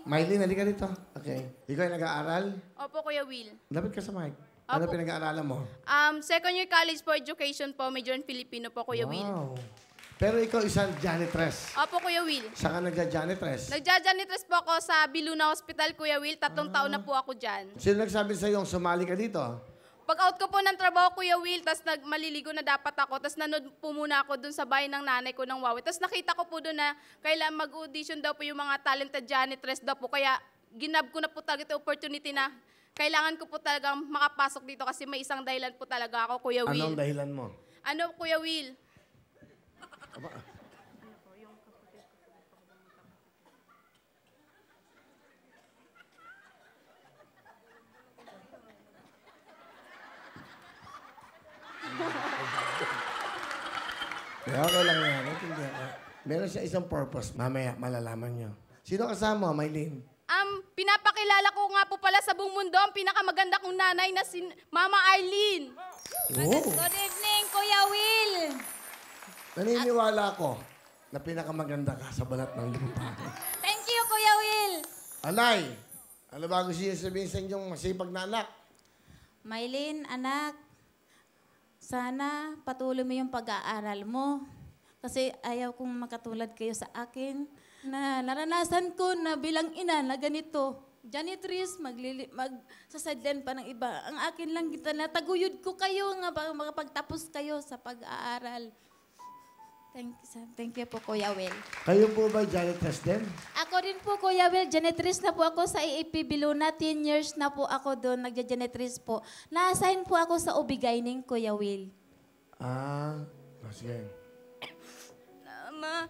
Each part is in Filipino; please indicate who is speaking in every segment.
Speaker 1: Mylene, halika dito. Okay. Ikaw ay nag-aaral?
Speaker 2: Opo, Kuya Will.
Speaker 1: Dapat ka sa mic. Ano
Speaker 2: Opo.
Speaker 1: pinag-aaralan mo?
Speaker 2: Second year college for education po, major in Filipino po, Kuya Will.
Speaker 1: Wow. Pero ikaw isang janitress.
Speaker 2: Opo, Kuya Will.
Speaker 1: Saan ka nagja-janitress?
Speaker 2: Nagja-janitress po ako sa Biluna Hospital, Kuya Will. 3 taon na po ako dyan.
Speaker 1: Sino nagsabi sa yung sumali ka dito?
Speaker 2: Pag out ko po ng trabaho, Kuya Will, tapos maliligo na dapat ako, tapos nanood po muna ako dun sa bahay ng nanay ko ng Wawi. Tapos nakita ko po dun na kailangan mag-audition daw po yung mga talented janitress daw po. Kaya ginab ko na po talaga ito opportunity na kailangan ko po talagang makapasok dito kasi may isang dahilan po talaga ako, Kuya Will.
Speaker 1: Anong dahilan mo?
Speaker 2: Ano, Kuya Will?
Speaker 1: Aba. Okay lang yan. Naintindihan ko. Meron siya isang purpose. Mamaya, malalaman niyo. Sino kasama, Mylene?
Speaker 2: Pinapakilala ko nga po pala sa buong mundo ang pinakamaganda kong nanay na si Mama Arlene.
Speaker 1: Oh.
Speaker 3: Good evening, Kuya Will.
Speaker 1: Naniniwala ko na pinakamaganda ka sa balat ng lupa.
Speaker 3: Thank you, Kuya Will.
Speaker 1: Alay, ano ba gusto niyo sabihin sa inyong masipag na anak?
Speaker 3: Mylene, anak, sana patuloy mo yung pag-aaral mo. Kasi ayaw kong makatulad kayo sa akin na naranasan ko na bilang ina na ganito. Janitress, magsasadlan pa ng iba. Ang akin lang kita na taguyod ko kayo nga makapagtapos kayo sa pag-aaral. Thank you po, Kuya Will.
Speaker 1: Kayo po ba janitress din?
Speaker 3: Ako din po, Kuya Will, janitress na po ako sa AAP Biluna. 10 years na po ako doon, nagja-janitress po. Na-assign po ako sa Ubigayning, Kuya Will.
Speaker 1: Sige.
Speaker 2: Ma,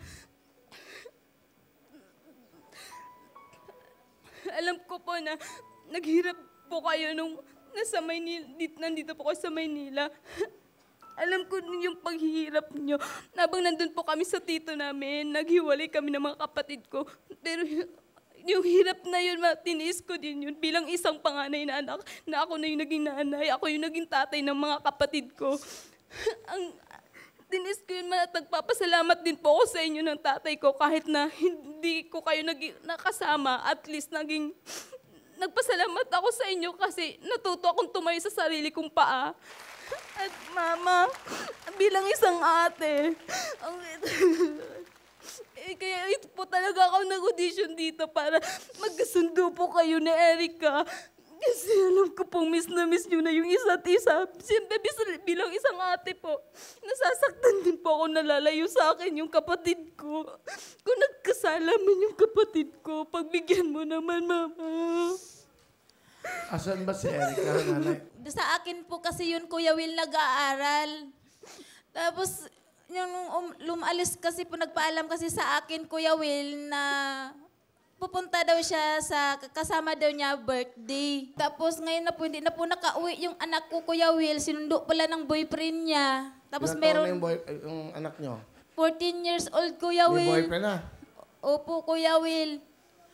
Speaker 2: alam ko po na naghirap po kayo nung nasa Maynila, nandito po kayo sa Maynila. Alam ko yung paghihirap nyo. Habang nandun po kami sa tito namin, naghiwalay kami ng mga kapatid ko. Pero yung hirap na yun, tiniis ko din yun bilang isang panganay na anak na ako na yung naging nanay, ako yung naging tatay ng mga kapatid ko. Tinis ko yun, nagpapasalamat din po ako sa inyo ng tatay ko kahit na hindi ko kayo nakasama, at least nagpasalamat ako sa inyo kasi natuto akong tumayo sa sarili kong paa. At mama, bilang isang ate, kaya ito po talaga ako nag-audition dito para magkasundo po kayo ni Erica. Kasi alam ko pong miss na miss nyo na yung isa't isa. Siyempre, bilang isang ate po, nasasaktan din po ako, nalalayo sa akin yung kapatid ko. Kung nagkasala man yung kapatid ko, pagbigyan mo naman, mama.
Speaker 1: Asan ba si Erica, nanay?
Speaker 3: Sa akin po kasi yun, Kuya Will, nag-aaral. Tapos, yung lumalis kasi po, nagpaalam kasi sa akin, Kuya Will, na pupunta daw siya sa kasama daw niya birthday. Tapos ngayon na po, hindi na po nakauwi yung anak ko, Kuya Will. Sinundo pala ng boyfriend niya. Tapos
Speaker 1: Ilang
Speaker 3: meron...
Speaker 1: taon na yung anak nyo?
Speaker 3: 14 years old, Kuya
Speaker 1: May
Speaker 3: Will.
Speaker 1: boyfriend na?
Speaker 3: Opo, Kuya Will.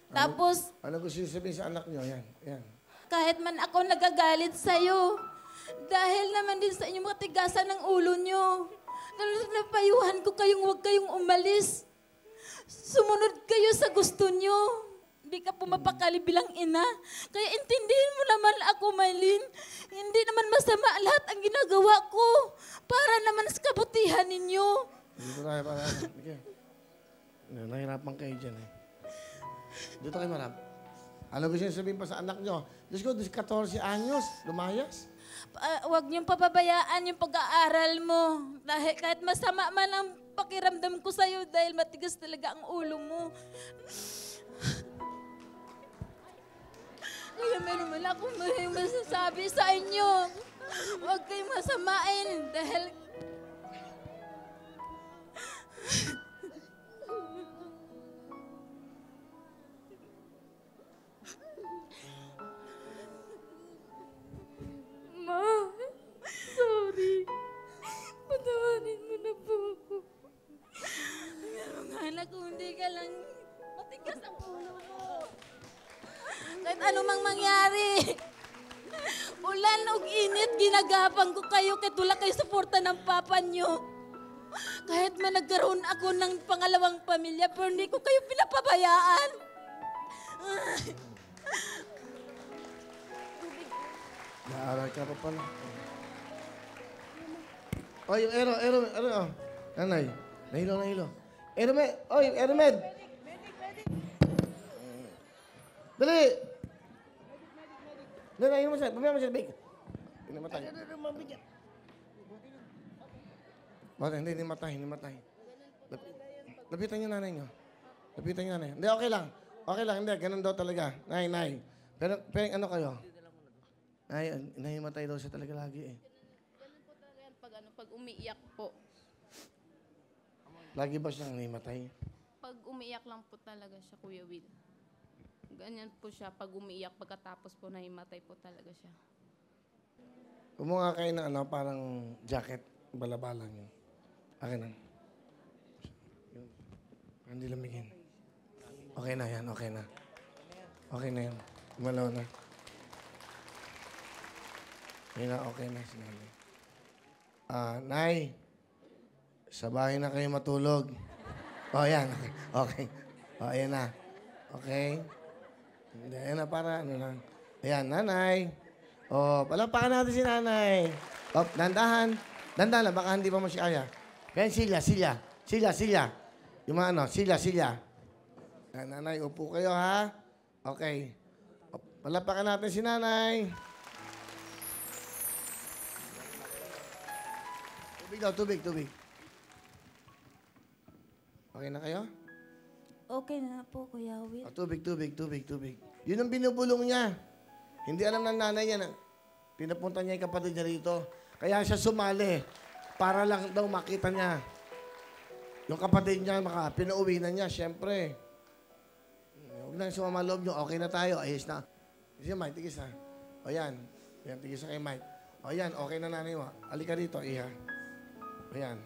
Speaker 3: Tapos,
Speaker 1: Ano gusto niyo sabihin sa anak nyo? Yan.
Speaker 3: kahit man ako nagagalit sa'yo, dahil naman din sa inyong mga tigasan ng ulo nyo, napayuhan ko kayong huwag kayong umalis. Sumunod kayo sa gusto nyo. Hindi ka pumapakali bilang ina. Kaya intindihin mo naman ako, Mylene. Hindi naman masama lahat ang ginagawa ko para naman sa kabutihan ninyo.
Speaker 1: Dito tayo para. Sige. Nahirapan kayo dyan eh. Dito kayo marap. Ano gusto niyo sabihin pa sa anak nyo? Diyos ko, 14 anyos, lumayas.
Speaker 3: Huwag niyong pababayaan yung pag-aaral mo. Dahil kahit masama man ang pakiramdam ko sa'yo dahil matigas talaga ang ulo mo. Kaya meron man akong masasabi sa inyo. Huwag kayong masamain dahil...
Speaker 2: Ma, sorry. Patawanin mo na po ako.
Speaker 3: Ang anak ko, hindi ka lang matigas ang ulo mo. Kahit anumang mangyari. Ulan o init, ginagapang ko kayo kahit wala kayo suporta ng papa nyo. Kahit man nagkaroon ako ng pangalawang pamilya, pero hindi ko kayo pinapabayaan.
Speaker 1: Naaral ka pa pala. Oh, yung oh. Nanay, nahilo. Aeromed, oy, Aeromed. Dali! Dali, mo siya, pamaya mo siya, Big. Hinimatay. Bakit? Hindi matay. Lapitan niyo nanay niyo. Hindi, okay lang. Hindi, ganun daw talaga. Nay. Pero ano kayo? Nay, nahimatay daw siya talaga lagi eh.
Speaker 2: Ganun po talaga yan pag umiiyak po.
Speaker 1: Lagi ba siyang nahimatay?
Speaker 2: Pag umiiyak lang po talaga siya, Kuya Will. Ganyan po siya pag umiiyak, pagkatapos po nahimatay po talaga siya.
Speaker 1: Kumuha kayo ng parang jacket, balabalang yun. Akin na. Yun. Hindi lamigin. Okay na yan, okay na. Okay na yan. Umalaw na. Okay na, sinabi. Nay, sa bahay na kayo matulog. Oh, yan. Okay. Oh, ayan na. Okay. Hindi, ayan na para ano lang. Ayan, nanay. Oh, palampakan natin si nanay. Oh, dandahan. Dandahan lang, baka hindi pa mo siya kaya. Kaya Silya. Yung mga ano, Silya. Yan, nanay, upo kayo ha. Okay. Oh, palampakan natin si nanay. Tubig. Okay na kayo?
Speaker 3: Okay na po, Kuya Will.
Speaker 1: Oh, tubig. Yun ang binubulong niya. Hindi alam ng nanay niya na pinapunta niya yung kapatid niya rito. Kaya siya sumali para lang daw makita niya. Yung kapatid niya, pinauwi na niya, syempre. Huwag na sumama loob niyo. Okay na tayo. Ayos na. Sige, Mike, tigis ha. O yan. Yan, tigis na kay Mike. O yan, okay na nanay mo. Alika dito, iha. O yan.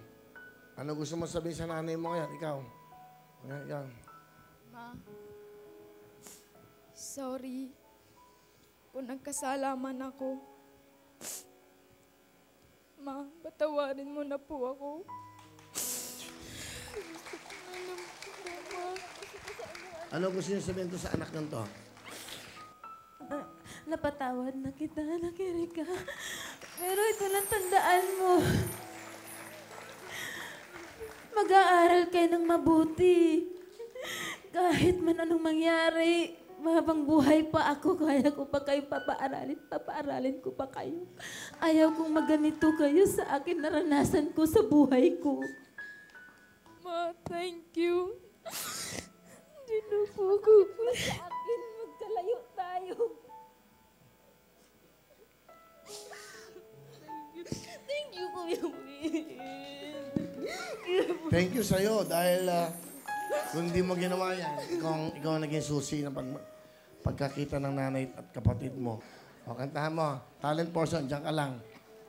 Speaker 1: Ano gusto mo sabihin sa nanay mo ngayon? Ikaw. Yan.
Speaker 4: Ma, sorry kung nagkasalaman ako. Ma, patawarin mo na po ako.
Speaker 1: Ano gusto niyo sabihin to sa anak ng to?
Speaker 3: Napatawad na kita, Anak Erika. Pero ito lang tandaan mo. Mag-aaral kayo ng mabuti. Kahit man anong mangyari, habang buhay pa ako, kaya ko pa kayo papaaralin ko pa kayo. Ayaw kong maganito kayo sa akin, naranasan ko sa buhay ko.
Speaker 4: Ma, thank you. Hindi na po ako.
Speaker 3: Sa akin, magkalayo tayo.
Speaker 2: Thank you, Kuya Will.
Speaker 1: Thank you sa'yo dahil kung hindi mo ginawa yan, ikaw ang naging susi ng pagkakita ng nanay at kapatid mo. O, kantahan mo. Talent portion, dyan ka lang.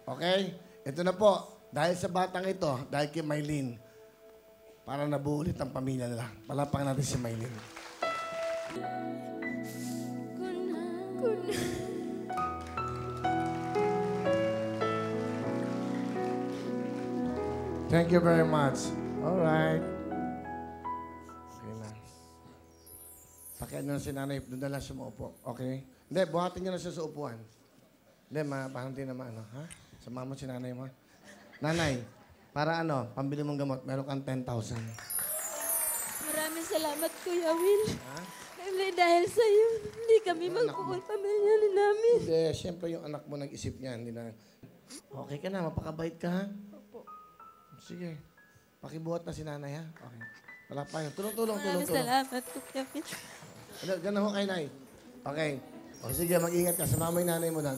Speaker 1: Okay? Ito na po. Dahil sa batang ito, dahil kay Mylene, para nabuo ulit ang pamilya nila. Palapakan natin si Mylene. Thank you very much. All right. Okay na. Pakian nyo na si nanay. Doon na lang siya maupo. Okay? Hindi, buhatin nyo na siya sa upuan. Hindi, mapahanti naman. Ano, ha? Sama mo si nanay mo. Nanay, para ano, pambili mong gamot, meron kang 10,000.
Speaker 3: Maraming salamat, Kuya Will.
Speaker 1: Ha?
Speaker 3: Hindi dahil sa'yo, hindi kami magkukuha pamilya namin.
Speaker 1: Hindi, siyempre yung anak mo nag-isip niya. Hindi na. Okay ka na, mapakabait ka, ha?
Speaker 4: Opo.
Speaker 1: Sige. Pakibuhat na si nanay, ha? Okay. Wala pa yun. Tulong.
Speaker 3: Maraming salamat, Kuya Will.
Speaker 1: Diyan na ho kay nay. Okay. O sige, mag-ingat ka. Sumama yung nanay mo doon.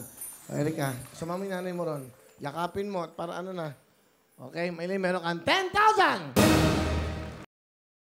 Speaker 1: Erika, sumama yung nanay mo ron. Yakapin mo at para ano na. Okay, Maylene, meron kang 10,000!